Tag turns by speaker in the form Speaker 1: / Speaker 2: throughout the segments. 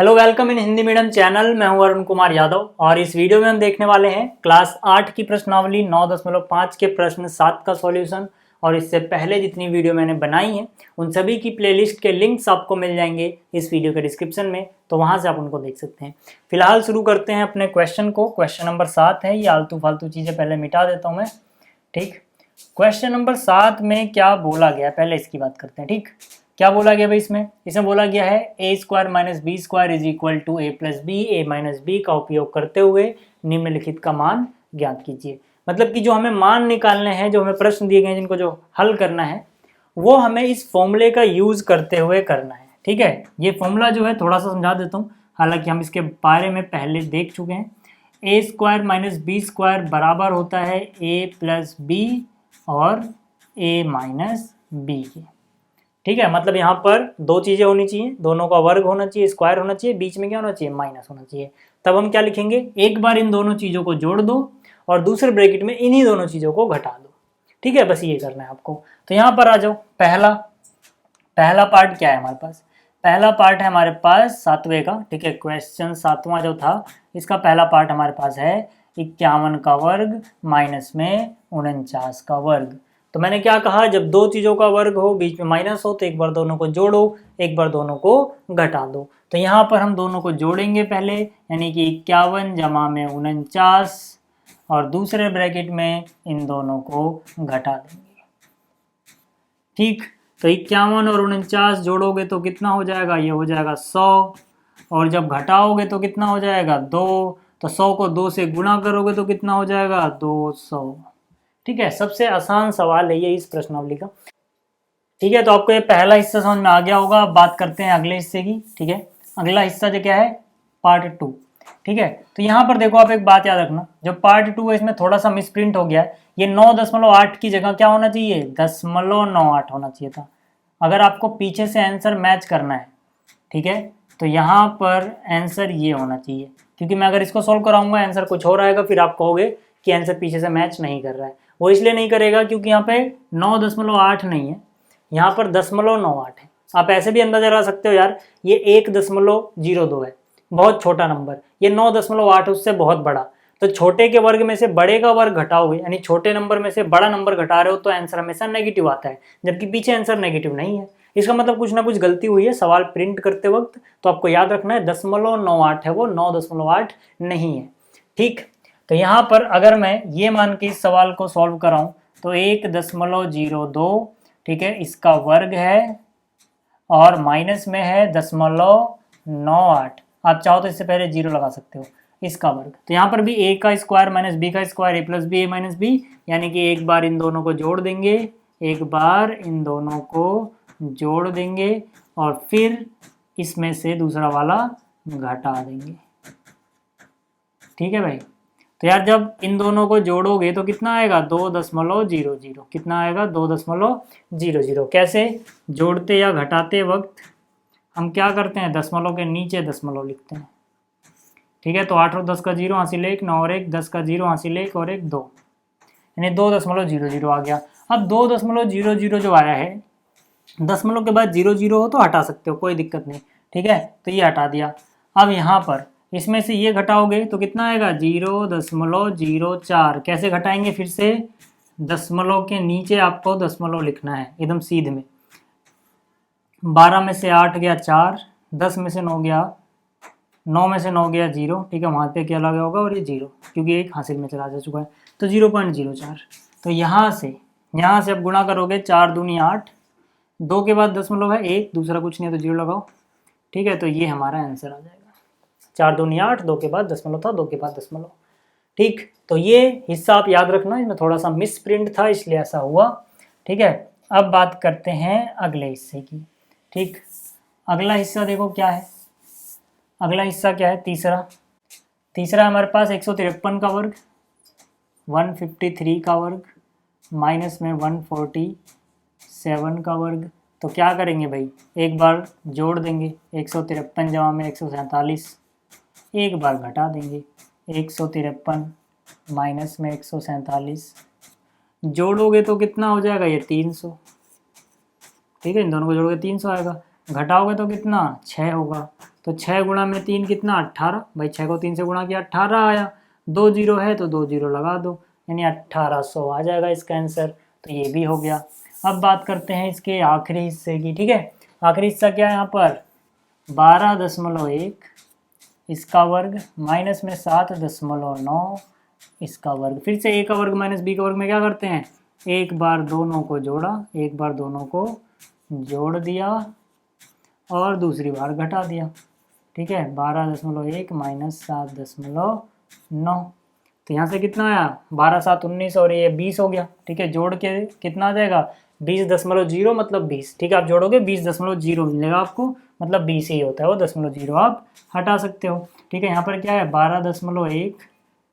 Speaker 1: Hello, welcome in Hindi medium channel. मैं हूं अरुण कुमार यादव और इस वीडियो में हम देखने वाले हैं क्लास 8 की प्रश्नावली 9.5 के प्रश्न 7 का सॉल्यूशन। और इससे पहले जितनी वीडियो मैंने बनाई हैं उन सभी की प्लेलिस्ट के लिंक्स आपको मिल जाएंगे इस वीडियो के डिस्क्रिप्शन में, तो वहां से आप उनको देख सकते हैं। फिलहाल शुरू करते हैं अपने क्वेश्चन को। क्वेश्चन नंबर 7 है। ये आलतू फालतू चीज़ें पहले मिटा देता हूँ मैं। ठीक, क्वेश्चन नंबर 7 में क्या बोला गया पहले इसकी बात करते हैं। ठीक, क्या बोला गया भाई इसमें बोला गया है A square minus B square is equal to A plus B, A minus B का उपयोग करते हुए निम्नलिखित का मान ज्ञात कीजिए। मतलब कि जो हमें मान निकालने हैं, जो हमें प्रश्न दिए गए हैं, जिनको जो हल करना है वो हमें इस फॉर्मूले का यूज करते हुए करना है। ठीक है, ये फॉर्मूला जो है थोड़ा सा समझा देता हूँ, हालांकि हम इसके बारे में पहले देख चुके हैं। ए स्क्वायर माइनस बी स्क्वायर बराबर होता है ए प्लस बी और ए माइनस बी के। ठीक है, मतलब यहाँ पर दो चीज़ें होनी चाहिए, दोनों का वर्ग होना चाहिए, स्क्वायर होना चाहिए, बीच में क्या होना चाहिए, माइनस होना चाहिए। तब हम क्या लिखेंगे, एक बार इन दोनों चीज़ों को जोड़ दो और दूसरे ब्रैकेट में इन्हीं दोनों चीज़ों को घटा दो। ठीक है, बस ये करना है आपको। तो यहाँ पर आ जाओ। पहला पार्ट क्या है हमारे पास? पहला पार्ट है हमारे पास 7वें का। ठीक है, क्वेश्चन 7वां जो था इसका पहला पार्ट हमारे पास है 51 का वर्ग माइनस में 49 का वर्ग। तो मैंने क्या कहा, जब दो चीज़ों का वर्ग हो, बीच में माइनस हो, तो एक बार दोनों को जोड़ो, एक बार दोनों को घटा दो। तो यहाँ पर हम दोनों को जोड़ेंगे पहले, यानी कि 51 जमा में 49 और दूसरे ब्रैकेट में इन दोनों को घटा देंगे। ठीक, तो 51 और 49 जोड़ोगे तो कितना हो जाएगा, ये हो जाएगा 100। और जब घटाओगे तो कितना हो जाएगा, 2। तो 100 को 2 से गुणा करोगे तो कितना हो जाएगा, 200। ठीक है, सबसे आसान सवाल है ये इस प्रश्नावली का। ठीक है, तो आपको ये पहला हिस्सा समझ में आ गया होगा। अब बात करते हैं अगले हिस्से की। ठीक है, अगला हिस्सा जो क्या है, पार्ट 2। ठीक है, तो यहाँ पर देखो, आप एक बात याद रखना, जो पार्ट 2 है इसमें थोड़ा सा मिसप्रिंट हो गया है। ये 9.8 की जगह क्या होना चाहिए, 0.98 होना चाहिए था, अगर आपको पीछे से आंसर मैच करना है। ठीक है, तो यहाँ पर आंसर ये होना चाहिए, क्योंकि मैं अगर इसको सोल्व कराऊंगा आंसर कुछ और आएगा, फिर आप कहोगे कि आंसर पीछे से मैच नहीं कर रहा है। वो इसलिए नहीं करेगा क्योंकि यहाँ पे 9.8 नहीं है, यहाँ पर 0.98 है। आप ऐसे भी अंदाजा लगा सकते हो यार, ये 1.02 है, बहुत छोटा नंबर। ये 9.8 उससे बहुत बड़ा। तो छोटे के वर्ग में से बड़े का वर्ग घटाओगे, यानी छोटे नंबर में से बड़ा नंबर घटा रहे हो, तो आंसर हमेशा नेगेटिव आता है, जबकि पीछे आंसर नेगेटिव नहीं है। इसका मतलब कुछ ना कुछ गलती हुई है सवाल प्रिंट करते वक्त। तो आपको याद रखना है 0.98 है वो, 9.8 नहीं है। ठीक, तो यहाँ पर अगर मैं ये मान के इस सवाल को सॉल्व कराऊं तो 1.02, ठीक है, इसका वर्ग है और माइनस में है 0.98। आप चाहो तो इससे पहले 0 लगा सकते हो, इसका वर्ग। तो यहाँ पर भी ए का स्क्वायर माइनस बी का square, A plus B A minus B, यानी कि एक बार इन दोनों को जोड़ देंगे, एक बार इन दोनों को जोड़ देंगे और फिर इसमें से दूसरा वाला घटा देंगे। ठीक है भाई, तो यार जब इन दोनों को जोड़ोगे तो कितना आएगा, 2.00। कितना आएगा, 2.00। कैसे जोड़ते या घटाते वक्त हम क्या करते हैं, दशमलव के नीचे दशमलव लिखते हैं। ठीक है, तो 8 और 10 का 0 हासिल 1, 9 और 1 10 का 0 हासिल 1 और 1 2, यानी 2.00 आ गया। अब 2.00 जो आया है, दशमलव के बाद 0 हो तो हटा सकते हो, कोई दिक्कत नहीं। ठीक है, तो ये हटा दिया। अब यहाँ पर इसमें से ये घटाओगे तो कितना आएगा, 0.04। कैसे घटाएंगे, फिर से दशमलव के नीचे आपको दशमलव लिखना है एकदम सीध में। 12 में से 8 गया 4, 10 में से 9 गया, 9 में से 9 गया 0। ठीक है, वहाँ पे क्या लगा होगा, और ये 0 क्योंकि एक हासिल में चला जा चुका है, तो 0.04। तो यहाँ से अब गुणा करोगे, 4 दूनी 8, 2 के बाद दशमलव है 1, दूसरा कुछ नहीं है तो 0 लगाओ। ठीक है, तो ये हमारा आंसर आ जाएगा। 4 दूनी 8, 2 के बाद दशमलव था, 2 के बाद दशमलव। ठीक, तो ये हिस्सा आप याद रखना, इसमें थोड़ा सा मिस प्रिंट था इसलिए ऐसा हुआ। ठीक है, अब बात करते हैं अगले हिस्से की। ठीक, अगला हिस्सा देखो क्या है। अगला हिस्सा क्या है, तीसरा हमारे पास 153 का वर्ग, 153 का वर्ग माइनस में 147 का वर्ग। तो क्या करेंगे भाई, एक बार जोड़ देंगे, 153 जमा में 147, एक बार घटा देंगे, 153 माइनस में 147, जोड़ोगे तो कितना हो जाएगा, ये 300। ठीक है, इन दोनों को जोड़ोगे 300 आएगा, घटाओगे तो कितना, 6 होगा। तो 6 गुणा में 3 कितना 18, भाई 6 को 3 से गुणा किया 18 आया, 2 जीरो है तो 2 जीरो लगा दो, यानी 1800 आ जाएगा इसका आंसर। तो ये भी हो गया। अब बात करते हैं इसके आखिरी हिस्से की, ठीक है। आखिरी हिस्सा क्या है यहाँ पर 12.1 इसका वर्ग माइनस में 7.9 इसका वर्ग। फिर से a का वर्ग माइनस b का वर्ग में क्या करते हैं, एक बार दोनों को जोड़ा, एक बार दोनों को जोड़ दिया और दूसरी बार घटा दिया, ठीक है। 12.1 माइनस 7.9, तो यहाँ से कितना आया 12 7 19 और ये 20 हो गया, ठीक है। जोड़ के कितना आ जाएगा 20.0 मतलब 20, ठीक है। आप जोड़ोगे 20.0 मिलेगा आपको, मतलब 20 ही होता है वो, 0.0 आप हटा सकते हो, ठीक है। यहाँ पर क्या है 12.1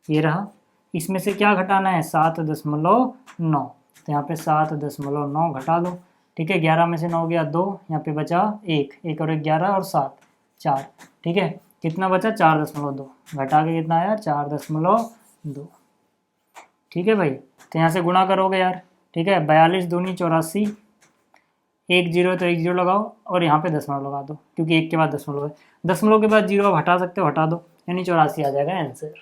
Speaker 1: ये रहा, इसमें से क्या घटाना है 7.9, तो यहाँ पे 7.9 घटा दो, ठीक है। 11 में से 9 गया 2, यहाँ पे बचा 1 और 1 11 और 7 4, ठीक है। कितना बचा 4.2, घटा के कितना आया 4.2, ठीक है भाई। तो यहाँ से गुणा करोगे यार, ठीक है। 42 दूनी 84, 1 जीरो तो 1 जीरो लगाओ और यहाँ पे दशमलव लगा दो, क्योंकि 1 के बाद दशमलव है, दशमलव के बाद जीरो आप हटा सकते हो, हटा दो, यानी 84 आ जाएगा आंसर।